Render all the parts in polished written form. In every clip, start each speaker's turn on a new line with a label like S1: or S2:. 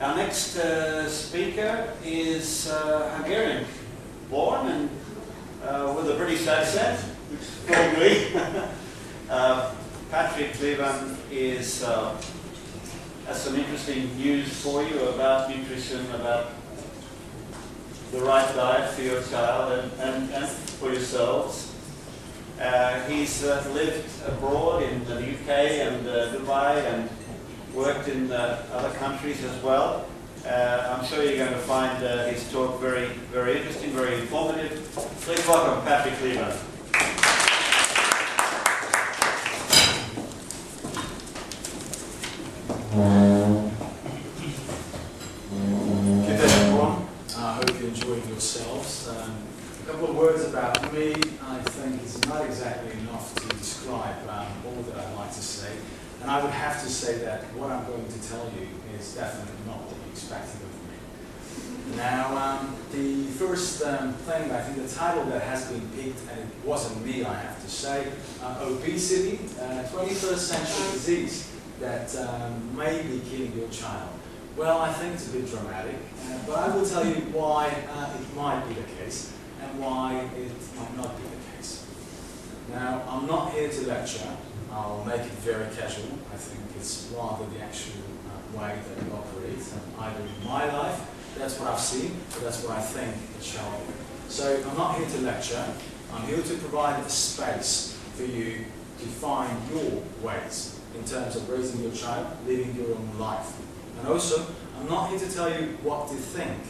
S1: Our next speaker is Hungarian born and with a British accent, which is probably Patrick Hlivan has some interesting news for you about nutrition, about the right diet for your child and for yourselves. He's lived abroad in the UK and Dubai and worked in other countries as well. I'm sure you're going to find his talk very, very interesting, very informative. Please welcome Patrick Hlivan.
S2: Good day, everyone. I hope you're enjoying yourselves. A couple of words about me. I think it's not exactly enough to describe all that I'd like to say. And I would have to say that what I'm going to tell you is definitely not what you expected of me. Now, the first thing, I think the title that has been picked, and it wasn't me, I have to say, obesity, 21st century disease that may be killing your child. Well, I think it's a bit dramatic, but I will tell you why it might be the case and why it might not be the case. Now, I'm not here to lecture. I'll make it very casual. I think it's rather the actual way that we operate. Either in my life, that's what I've seen, or that's what I think it shall be. So I'm not here to lecture. I'm here to provide a space for you to find your ways in terms of raising your child, living your own life. And also, I'm not here to tell you what to think,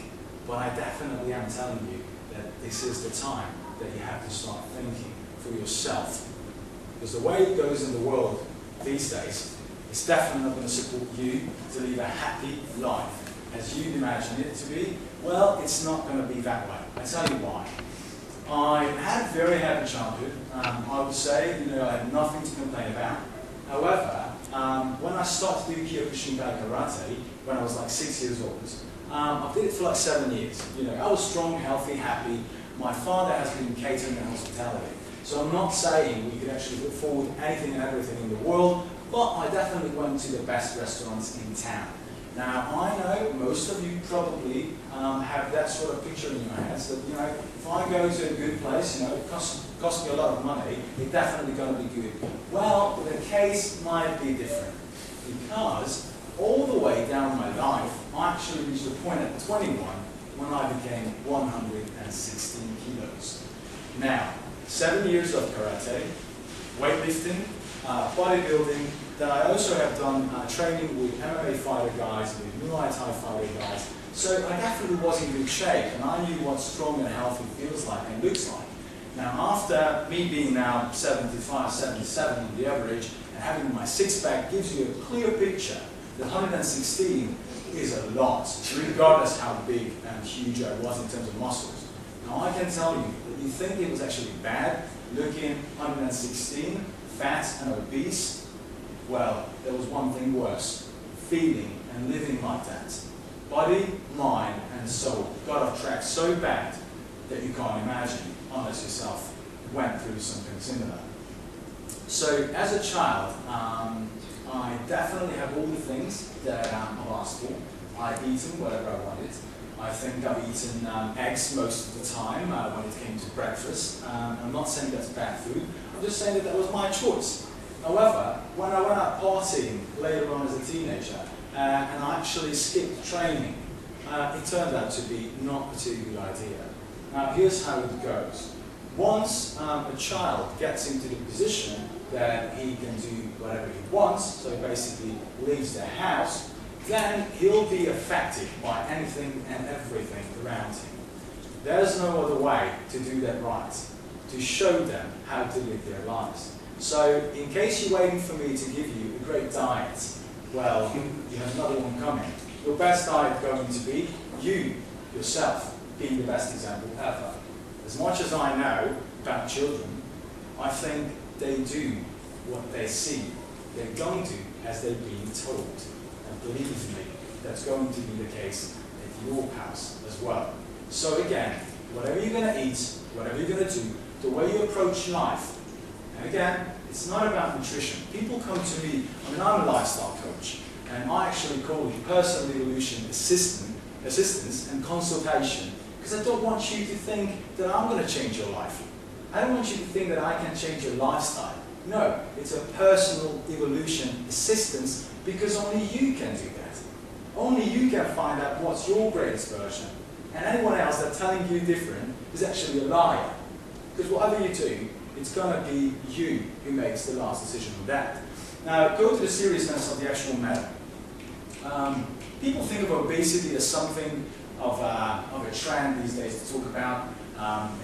S2: but I definitely am telling you that this is the time that you have to start thinking for yourself. Because the way it goes in the world these days, it's definitely not going to support you to live a happy life as you'd imagine it to be. Well, it's not going to be that way. I'll tell you why. I had a very happy childhood. I would say, I had nothing to complain about. However, when I started doing Kyokushinkai karate, when I was like 6 years old, I did it for like 7 years. I was strong, healthy, happy. My father has been in catering and hospitality. So I'm not saying we could actually afford anything and everything in the world, but I definitely went to the best restaurants in town. Now, I know most of you probably have that sort of picture in your heads that, if I go to a good place, it costs me a lot of money, it's definitely going to be good. Well, the case might be different, because all the way down my life, I actually reached a point at 21 when I became 116 kilos. Now, 7 years of karate, weightlifting, bodybuilding. Then I also have done training with MMA fighter guys, with Muay Thai fighter guys. So I definitely was in good shape, and I knew what strong and healthy feels like and looks like. Now, after me being now 75, 77 on the average, and having my six-pack gives you a clear picture that 116 is a lot, regardless how big and huge I was in terms of muscles. Now, I can tell you that you think it was actually bad looking 116, fat and obese. Well, there was one thing worse, feeling and living like that. Body, mind and soul got off track so bad that you can't imagine unless yourself went through something similar. So as a child, I definitely have all the things that I've asked for. I've eaten whatever I wanted. I think I've eaten eggs most of the time when it came to breakfast. I'm not saying that's bad food, I'm just saying that was my choice. However, when I went out partying later on as a teenager and I actually skipped training, it turned out to be not a particularly good idea. Now here's how it goes. Once a child gets into the position that he can do whatever he wants, so he basically leaves the house, then he'll be affected by anything and everything around him. There's no other way to do that right, to show them how to live their lives. So, in case you're waiting for me to give you a great diet, well, you have another one coming. Your best diet going to be you, yourself, being the best example ever. As much as I know about children, I think they do what they see. They're going to as they're being told. And believe me, that's going to be the case at your house as well. So again, whatever you're going to eat, whatever you're going to do, the way you approach life. And again, it's not about nutrition. People come to me, I'm a lifestyle coach, And I actually call it personal evolution assistance and consultation, because I don't want you to think that I'm going to change your life. I don't want you to think that I can change your lifestyle. No, it's a personal evolution assistance, because only you can do that. Only you can find out what's your greatest version. And anyone else that's telling you different is actually a liar. Because whatever you do, it's going to be you who makes the last decision on that. Now, go to the seriousness of the actual matter. People think of obesity as something of a trend these days to talk about.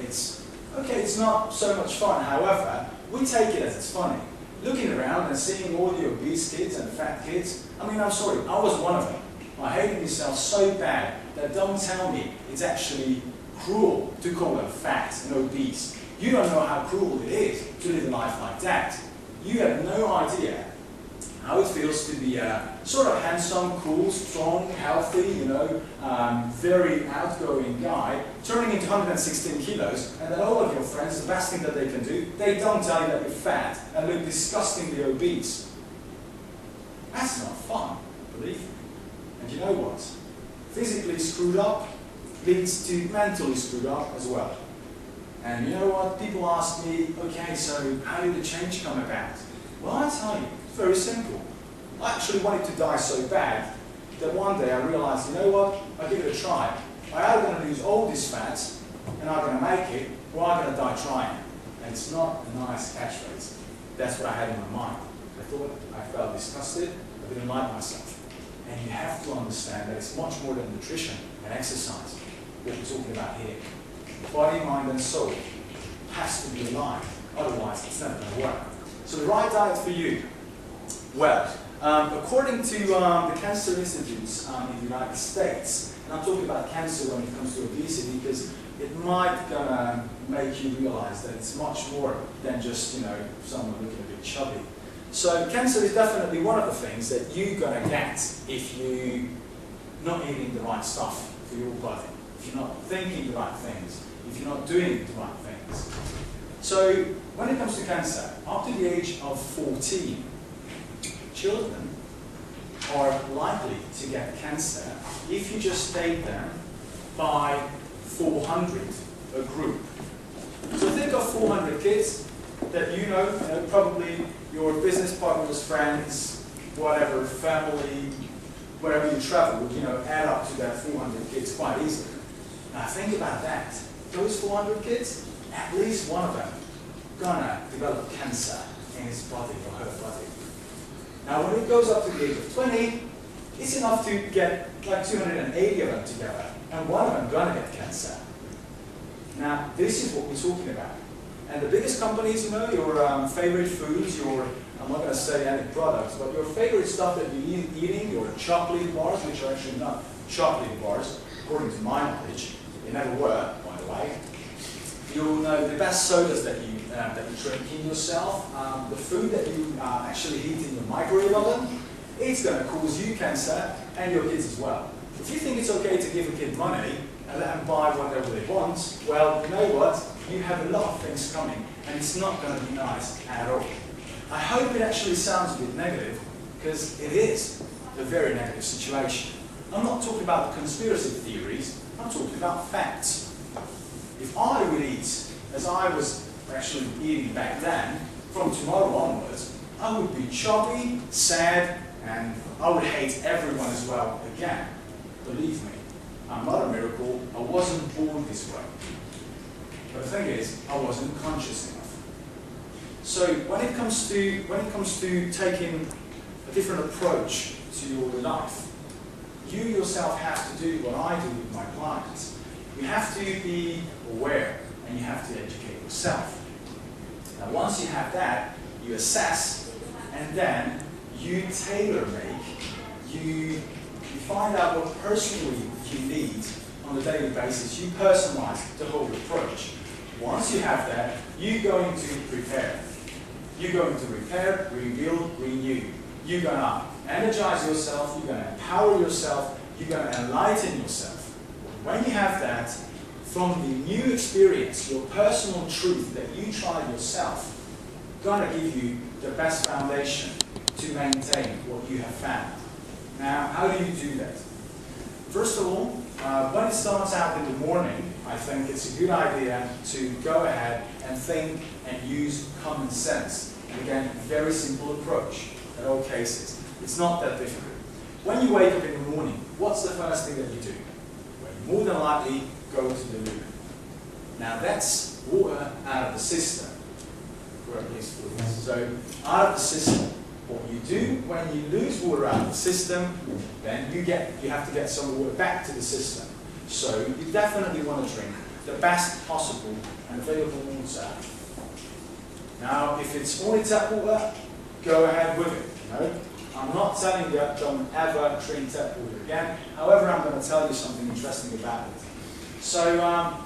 S2: It's not so much fun. However, we take it as it's funny. Looking around and seeing all the obese kids and fat kids, I mean, I'm sorry, I was one of them. I hated myself so bad that don't tell me it's actually cruel to call them fat and obese. You don't know how cruel it is to live a life like that. You have no idea how it feels to be a sort of handsome, cool, strong, healthy, very outgoing guy, turning into 116 kilos, and then all of your friends, the best thing that they can do, they don't tell you that you're fat and look disgustingly obese. That's not fun, believe me. And you know what? Physically screwed up leads to mentally screwed up as well. And you know what? People ask me, okay, so how did the change come about? Well, I tell you, it's very simple. I actually wanted to die so bad that one day I realized, you know what? I'll give it a try. I'm either going to lose all this fat and I'm going to make it, or I'm going to die trying. And it's not a nice catchphrase. That's what I had in my mind. I felt disgusted. I didn't like myself. And you have to understand that it's much more than nutrition and exercise, what we're talking about here. Body, mind, and soul has to be aligned. Otherwise, it's never going to work. So the right diet for you? Well, according to the Cancer Institutes in the United States, and I'm talking about cancer when it comes to obesity because it might gonna make you realize that it's much more than just someone looking a bit chubby. So cancer is definitely one of the things that you're gonna get if you're not eating the right stuff for your body, if you're not thinking the right things, if you're not doing the right things. So when it comes to cancer, up to the age of 14, children are likely to get cancer if you just take them by 400 a group. So think of 400 kids that you know probably your business partners, friends, whatever, family, wherever you travel, add up to that 400 kids quite easily. Now think about that. Those 400 kids, at least one of them gonna develop cancer in his body or her body. Now when it goes up to the age of 20, it's enough to get like 280 of them together, and one of them gonna get cancer. Now this is what we're talking about. And the biggest companies, your favorite foods, I'm not gonna say any products, but your favorite stuff that you're eating, your chocolate bars, which are actually not chocolate bars, according to my knowledge, they never were, by the way. You'll know the best sodas that you drink in yourself, the food that you actually heat in your microwave oven, it's going to cause you cancer and your kids as well. If you think it's okay to give a kid money and let them buy whatever they want, well, you know what? You have a lot of things coming and it's not going to be nice at all. I hope it actually sounds a bit negative because it is a very negative situation. I'm not talking about the conspiracy theories, I'm talking about facts. If I would eat as I was actually eating back then, from tomorrow onwards, I would be chubby, sad, and I would hate everyone as well again. Believe me, I'm not a miracle, I wasn't born this way. But the thing is, I wasn't conscious enough. So when it comes to taking a different approach to your life, you yourself have to do what I do with my clients. You have to be aware and you have to educate yourself. Now once you have that, you assess and then you tailor-make, you find out what personally you need on a daily basis, you personalize the whole approach. Once you have that, you're going to prepare. You're going to repair, rebuild, renew. You're going to energize yourself, you're going to empower yourself, you're going to enlighten yourself. When you have that, from the new experience, your personal truth that you tried yourself, going to give you the best foundation to maintain what you have found. Now, how do you do that? First of all, when it starts out in the morning, I think it's a good idea to go ahead and think and use common sense. And again, very simple approach in all cases. It's not that difficult. When you wake up in the morning, what's the first thing that you do? Well, you more than likely go to the loo. Now that's water out of the system, or at least for this. So out of the system. What you do when you lose water out of the system, then you have to get some water back to the system. So you definitely want to drink the best possible and available water. Now, if it's only tap water, go ahead with it. You know? I'm not telling you don't ever drink tap water again. However, I'm going to tell you something interesting about it. So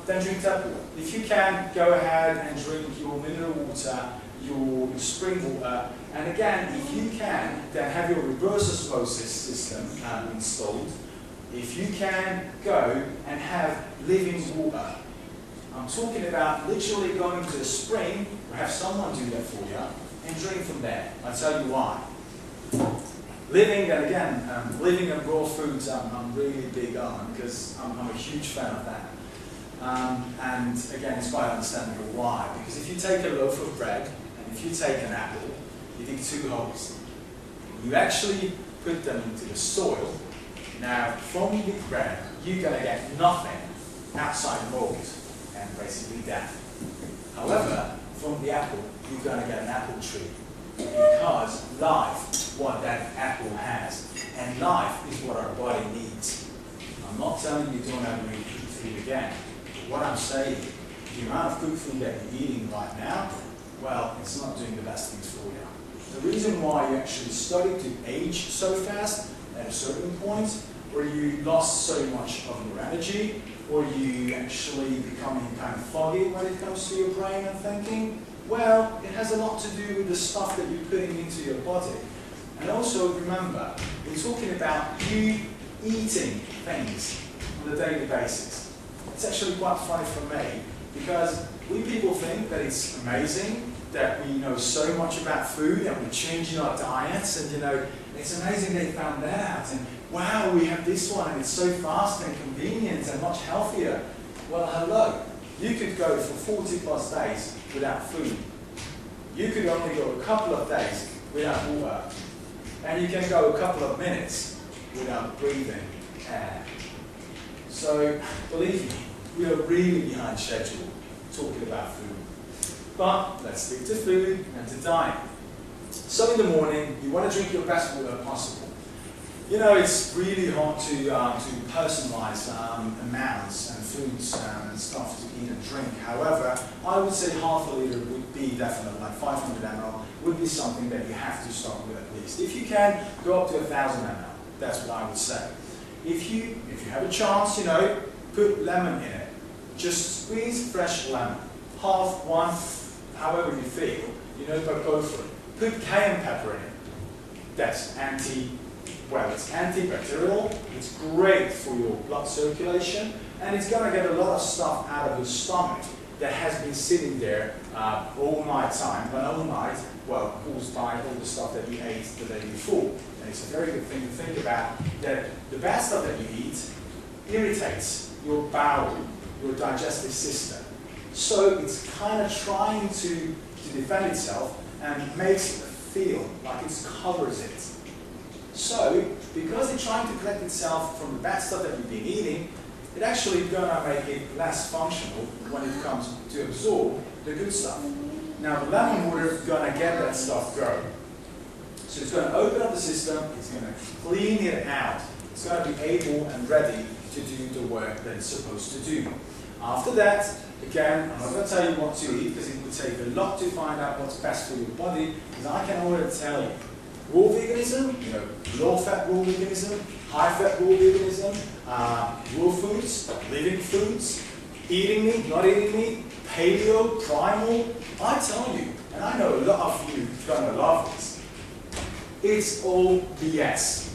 S2: then drink tap water. If you can, go ahead and drink your mineral water, your spring water, and again, if you can, then have your reverse osmosis system installed. If you can, go and have living water. I'm talking about literally going to a spring, or have someone do that for you, and drink from there. I'll tell you why. Living, and again, living and raw foods I'm really big on, because I'm a huge fan of that. And again, it's quite understandable why. Because if you take a loaf of bread, and if you take an apple, you dig 2 holes. You actually put them into the soil. Now, from the bread, you're going to get nothing outside mold and basically death. However, from the apple, you're going to get an apple tree. Because life, what that apple has, and life is what our body needs. I'm not telling you don't have to eat cooked food again. But what I'm saying, the amount of cooked food that you're eating right now, well, it's not doing the best things for you. The reason why you actually started to age so fast at a certain point, or you lost so much of your energy, or you actually becoming kind of foggy when it comes to your brain and thinking, well, it has a lot to do with the stuff that you're putting into your body. And also remember, we're talking about you eating things on a daily basis. It's actually quite funny for me, because we people think that it's amazing that we know so much about food and we're changing our diets, and you know, it's amazing they found that out, and wow, we have this one and it's so fast and convenient and much healthier. Well, hello, you could go for 40 plus days without food. You could only go a couple of days without water, and you can go a couple of minutes without breathing air. So, believe me, we are really behind schedule talking about food. But let's stick to food and to diet. So in the morning, you want to drink your best water possible. You know, it's really hard to personalize amounts and foods and stuff to eat and drink. However, I would say half a liter would be definitely, like 500 ml, would be something that you have to start with at least. If you can, go up to 1,000 ml. That's what I would say. If you have a chance, you know, put lemon in it. Just squeeze fresh lemon. Half, one, however you feel, you know, but go for it. Put cayenne pepper in it. That's it's antibacterial, it's great for your blood circulation, and it's going to get a lot of stuff out of your stomach that has been sitting there all night time. When all night, well, caused by all the stuff that you ate the day before. And it's a very good thing to think about, that the bad stuff that you eat irritates your bowel, your digestive system. So it's kind of trying to defend itself and makes it feel like it covers it. So, because it's trying to protect itself from the bad stuff that you've been eating, it's actually going to make it less functional when it comes to absorb the good stuff. Now, the lemon water is going to get that stuff going. So it's going to open up the system, it's going to clean it out, it's going to be able and ready to do the work that it's supposed to do. After that, again, I'm not going to tell you what to eat, because it would take a lot to find out what's best for your body, because I can already tell you. Raw veganism, you know, low-fat raw veganism, high-fat raw veganism, raw foods, living foods, eating meat, not eating meat, paleo, primal. I tell you, and I know a lot of you are going to love this, it's all BS.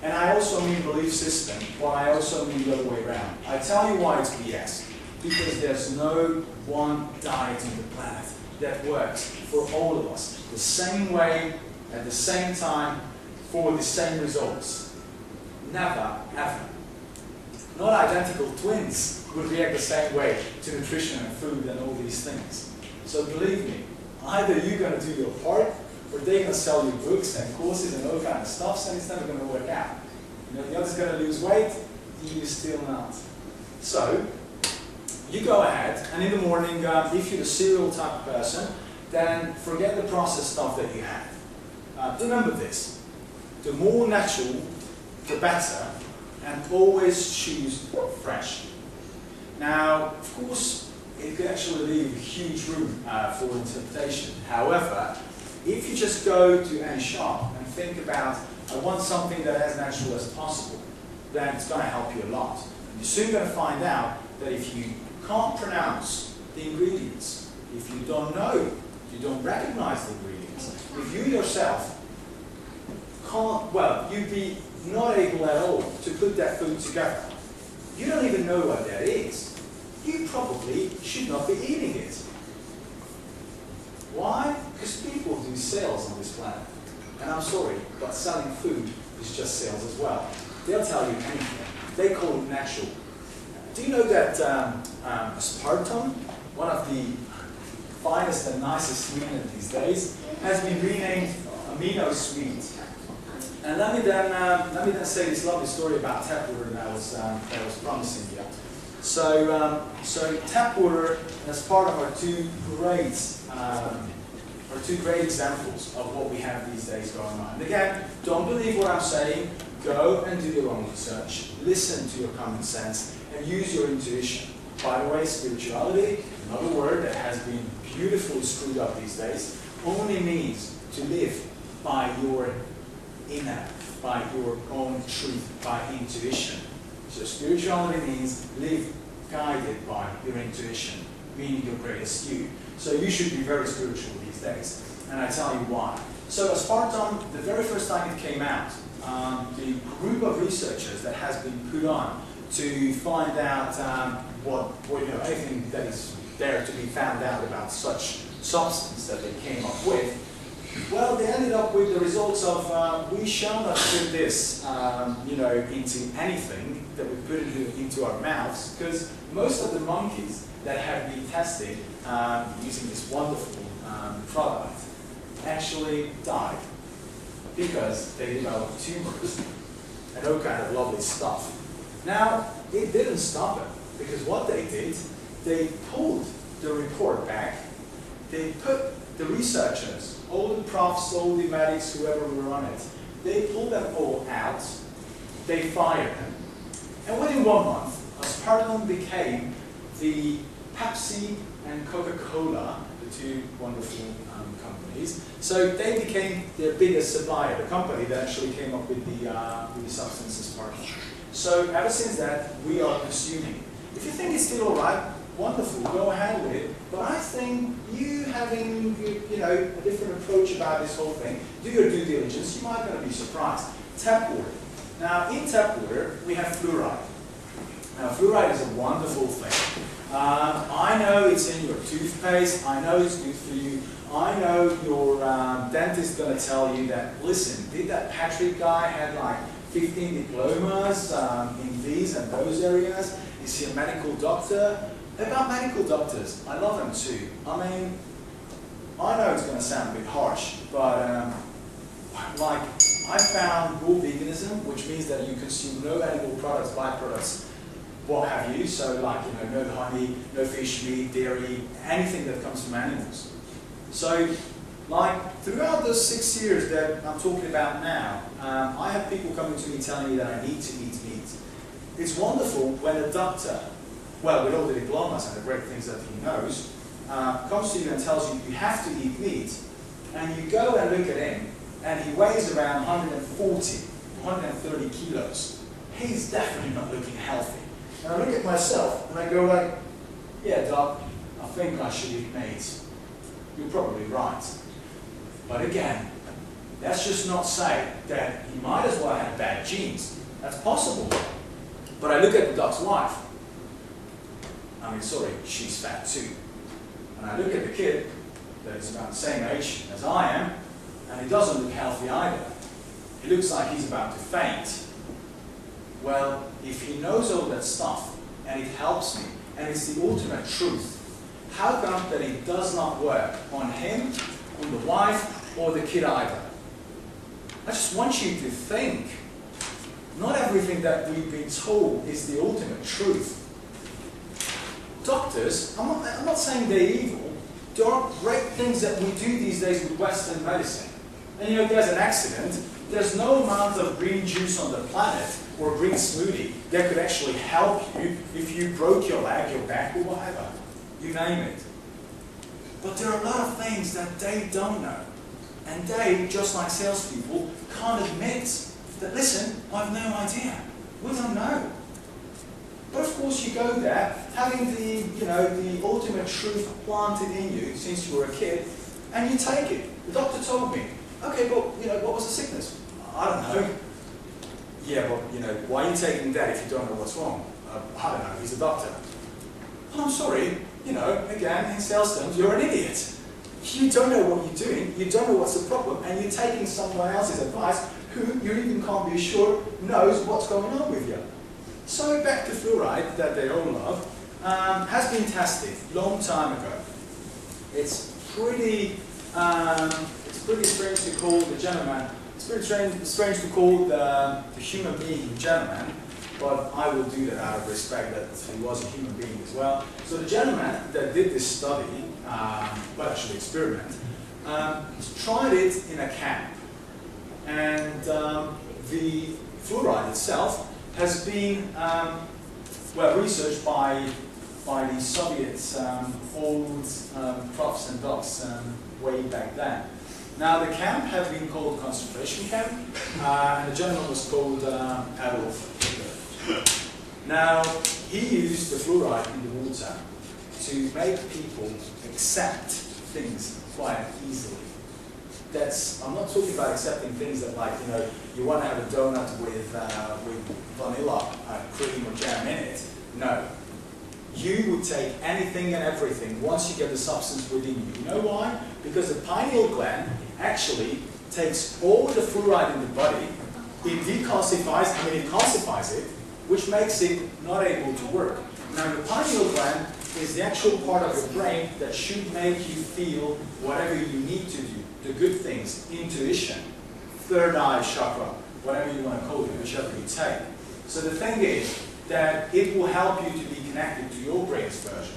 S2: And I also mean belief system, but I also mean the other way around. I tell you why it's BS. Because there's no one diet on the planet that works for all of us the same way, at the same time, for the same results. Never, ever. Not identical twins would react the same way to nutrition and food and all these things. So believe me, either you're going to do your part, or they're going to sell you books and courses and all kind of stuff, and it's never going to work out. You know, the other's going to lose weight, you still not. So, you go ahead, and in the morning, if you're the cereal type of person, then forget the processed stuff that you have. Remember this, the more natural, the better, and always choose fresh. Now, of course, it could actually leave a huge room for interpretation. However, if you just go to any shop and think about, I want something that as natural as possible, then it's going to help you a lot. And you're soon going to find out that if you can't pronounce the ingredients, if you don't know, you don't recognize the ingredients, if you yourself can't, well, you'd be not able at all to put that food together. You don't even know what that is. You probably should not be eating it. Why? Because people do sales on this planet. And I'm sorry, but selling food is just sales as well. They'll tell you anything. They call it natural. Do you know that aspartame, one of the finest and nicest sweeteners these days, has been renamed amino sweet? And let me then say this lovely story about tap water that I was promising you. So tap water, as part of our two great examples of what we have these days going on. And again, don't believe what I'm saying. Go and do your own research. Listen to your common sense and use your intuition. By the way, spirituality, another word that has been beautifully screwed up these days, only means to live by your inner, by your own truth, by intuition. So spirituality means live guided by your intuition, meaning your greatest you. So you should be very spiritual these days, and I tell you why. So aspartame, the very first time it came out, the group of researchers that has been put on to find out anything that is there to be found out about such substance that they came up with, well, they ended up with the results of we shall not put this, into anything that we put into our mouths, because most of the monkeys that have been tested using this wonderful product actually died because they developed tumors and all kind of lovely stuff. Now, it didn't stop it, because what they did, they pulled the report back, they put the researchers, all the profs, all the medics, whoever were on it, they pulled them all out, they fired them. And within 1 month, aspartame became the Pepsi and Coca-Cola, the two wonderful companies. So they became their biggest supplier, the company that actually came up with the substance aspartame. So ever since that, we are consuming. If you think it's still all right, wonderful, go ahead with it. But I think you having a different approach about this whole thing, do your due diligence, you might going to be surprised. Tap water. Now in tap water, we have fluoride. Now fluoride is a wonderful thing. I know it's in your toothpaste, I know it's good for you, I know your dentist is going to tell you that, listen, did that Patrick guy have like 15 diplomas in these and those areas? Is he a medical doctor? About medical doctors, I love them too. I mean, I know it's going to sound a bit harsh, but I found raw veganism, which means that you consume no animal products, byproducts, what have you. So no honey, no fish, meat, dairy, anything that comes from animals. So throughout those 6 years that I'm talking about now, I have people coming to me telling me that I need to eat meat. It's wonderful when a doctor, well, with all the diplomas and the great things that he knows, comes to you and tells you you have to eat meat, and you go and look at him, and he weighs around 140, 130 kilos. He's definitely not looking healthy. And I look at myself, and I go like, yeah, doc, I think I should eat meat. You're probably right. But again, let's just not say that he might as well have bad genes. That's possible. But I look at the doc's wife. I mean, sorry, she's fat too. And I look at the kid that is about the same age as I am, and he doesn't look healthy either. he looks like he's about to faint. Well, if he knows all that stuff, and it helps me, and it's the ultimate truth, how come that it does not work on him, on the wife, or the kid either? I just want you to think. Not everything that we've been told is the ultimate truth. Doctors, I'm not saying they're evil. There are great things that we do these days with Western medicine. And you know, if there's an accident, there's no amount of green juice on the planet or green smoothie that could actually help you if you broke your leg, your back, or whatever. You name it. But there are a lot of things that they don't know. And they, just like salespeople, can't admit that, listen, I have no idea. We don't know. But of course you go there, having the ultimate truth planted in you since you were a kid, and you take it. The doctor told me, okay, but what was the sickness? I don't know. Yeah, but why are you taking that if you don't know what's wrong? I don't know, he's a doctor. Well, I'm sorry, again, in sales terms, you're an idiot. You don't know what you're doing, you don't know what's the problem, and you're taking someone else's advice who you even can't be sure knows what's going on with you. So back to fluoride, that they all love, has been tested long time ago. It's pretty strange to call the gentleman, it's pretty strange to call the human being gentleman, but I will do that out of respect that he was a human being as well. So the gentleman that did this study, actually experiment, tried it in a camp. And the fluoride itself has been researched by the Soviets, old profs and docs way back then. Now the camp had been called concentration camp, and the gentleman was called Adolf Hitler. Now he used the fluoride in the water to make people accept things quite easily. I'm not talking about accepting things that, like, you want to have a donut with vanilla cream or jam in it. No. You would take anything and everything once you get the substance within you. You know why? Because the pineal gland actually takes all the fluoride in the body, it calcifies it, which makes it not able to work. Now the pineal gland is the actual part of your brain that should make you feel whatever you need to do. The good things, intuition, third eye chakra, whatever you want to call it, whichever you take. So the thing is that it will help you to be connected to your brain's version.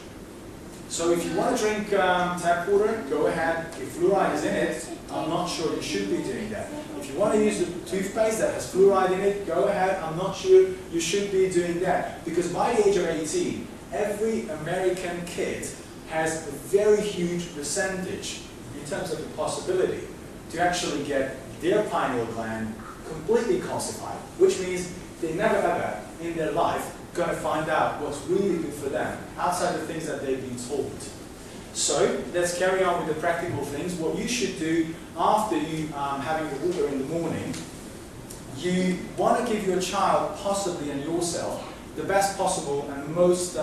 S2: So if you want to drink tap water, go ahead. If fluoride is in it, I'm not sure you should be doing that. If you want to use the toothpaste that has fluoride in it, go ahead. I'm not sure you should be doing that. Because by the age of 18, every American kid has a very huge percentage in terms of the possibility to actually get their pineal gland completely calcified, which means they never ever in their life going to find out what's really good for them outside the things that they've been told. So let's carry on with the practical things. What you should do after you having the water in the morning, you want to give your child possibly and yourself the best possible and most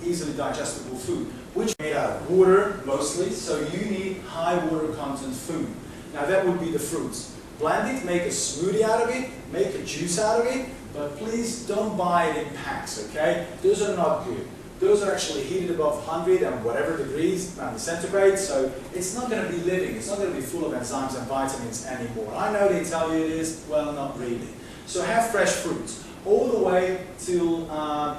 S2: easily digestible food, which is made out of water mostly, so you need high water content food. Now that would be the fruits. Blend it, make a smoothie out of it, make a juice out of it, but please don't buy it in packs, okay? Those are not good. Those are actually heated above 100 and whatever degrees centigrade, so it's not going to be living, it's not going to be full of enzymes and vitamins anymore. I know they tell you it is, well, not really. So have fresh fruits all the way till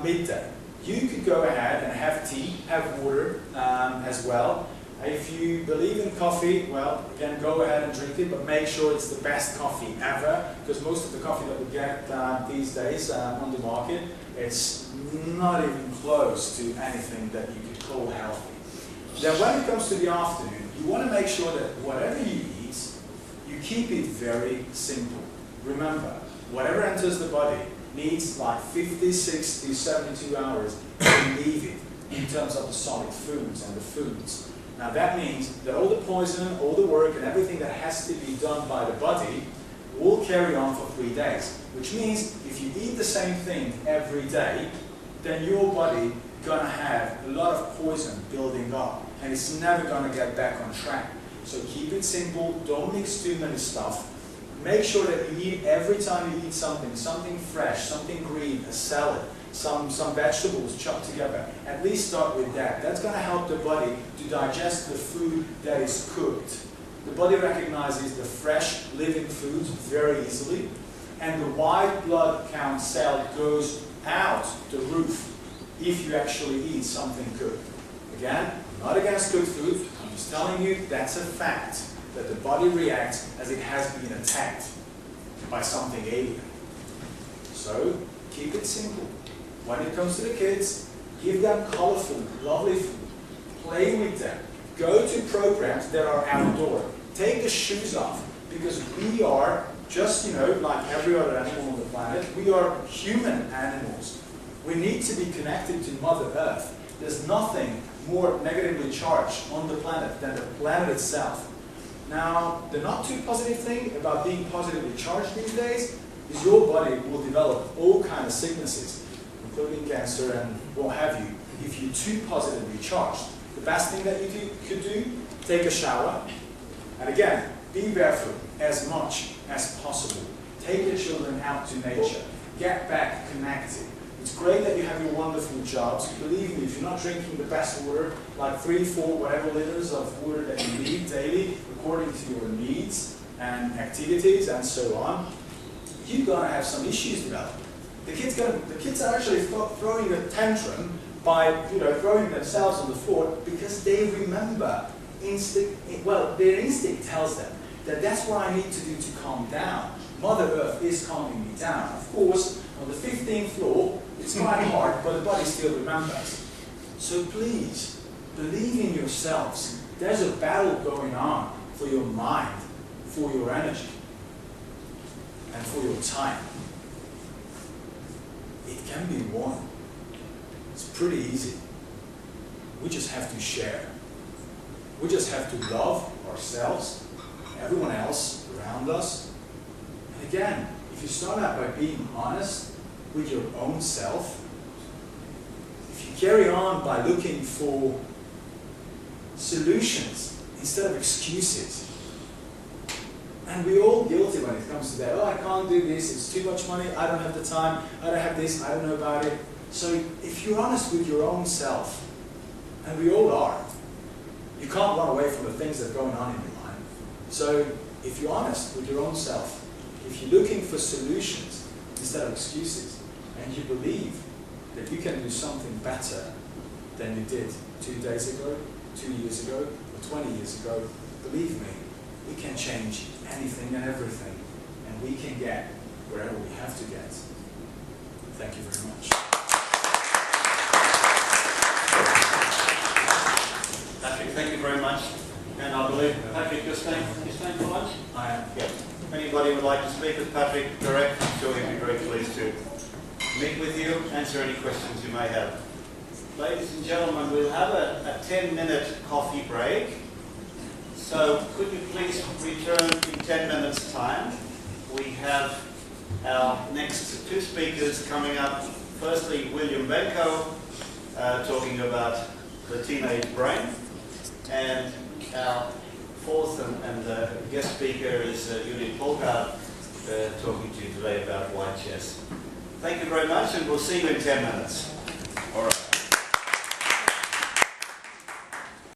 S2: midday. You could go ahead and have tea, have water as well. If you believe in coffee, well, again, go ahead and drink it, but make sure it's the best coffee ever, because most of the coffee that we get these days on the market, it's not even close to anything that you could call healthy. Then when it comes to the afternoon, you want to make sure that whatever you eat, you keep it very simple. Remember, whatever enters the body needs like 50, 60, 72 hours to leave it in terms of the solid foods and the foods. Now that means that all the poison, all the work and everything that has to be done by the body will carry on for 3 days. Which means if you eat the same thing every day, then your body gonna have a lot of poison building up and it's never gonna get back on track. So keep it simple, don't mix too many stuff. Make sure that you eat, every time you eat something fresh, something green, a salad, some vegetables chopped together. At least start with that. That's going to help the body to digest the food that is cooked. The body recognizes the fresh, living foods very easily, and the white blood count cell goes out the roof if you actually eat something cooked. Again, I'm not against cooked food. I'm just telling you that's a fact, that the body reacts as it has been attacked by something alien. So, keep it simple. When it comes to the kids, give them colorful, lovely food. Play with them. Go to programs that are outdoor. Take the shoes off, because we are just, like every other animal on the planet, we are human animals. We need to be connected to Mother Earth. There's nothing more negatively charged on the planet than the planet itself. Now, the not too positive thing about being positively charged these days is your body will develop all kinds of sicknesses, including cancer and what have you, if you're too positively charged. The best thing that you could do, take a shower, and again, be barefoot as much as possible. Take your children out to nature. Get back connected. It's great that you have your wonderful jobs. Believe me, if you're not drinking the best water, like 3, 4, whatever liters of water that you need daily, according to your needs and activities and so on, you're going to have some issues develop. The kids are actually throwing a tantrum by throwing themselves on the floor because they remember their instinct tells them that that's what I need to do to calm down. Mother Earth is calming me down. Of course, on the 15th floor, it's quite hard, but the body still remembers. So please, believe in yourselves. There's a battle going on for your mind, for your energy, and for your time. It can be won. It's pretty easy. We just have to share. We just have to love ourselves, everyone else around us. And again, if you start out by being honest with your own self, if you carry on by looking for solutions instead of excuses, and we're all guilty when it comes to that. Oh, I can't do this, it's too much money, I don't have the time, I don't have this, I don't know about it. So if you're honest with your own self, and we all are, you can't run away from the things that are going on in your mind. So if you're honest with your own self, if you're looking for solutions instead of excuses, and you believe that you can do something better than you did 2 days ago, 2 years ago, or 20 years ago, believe me, we can change anything and everything, and we can get wherever we have to get. Thank you very much.
S1: Patrick, thank you very much. And I believe, Patrick, you're staying for lunch?
S2: I am.
S1: Yeah. If anybody would like to speak with Patrick direct, I'm sure he'd be very pleased to meet with you, answer any questions you may have. Ladies and gentlemen, we'll have a 10-minute coffee break. So could you please return in 10 minutes' time? We have our next 2 speakers coming up. Firstly, William Benko, talking about the teenage brain. And our fourth and guest speaker is Judith Polgard, talking to you today about white chess. Thank you very much, and we'll see you in 10 minutes. All right.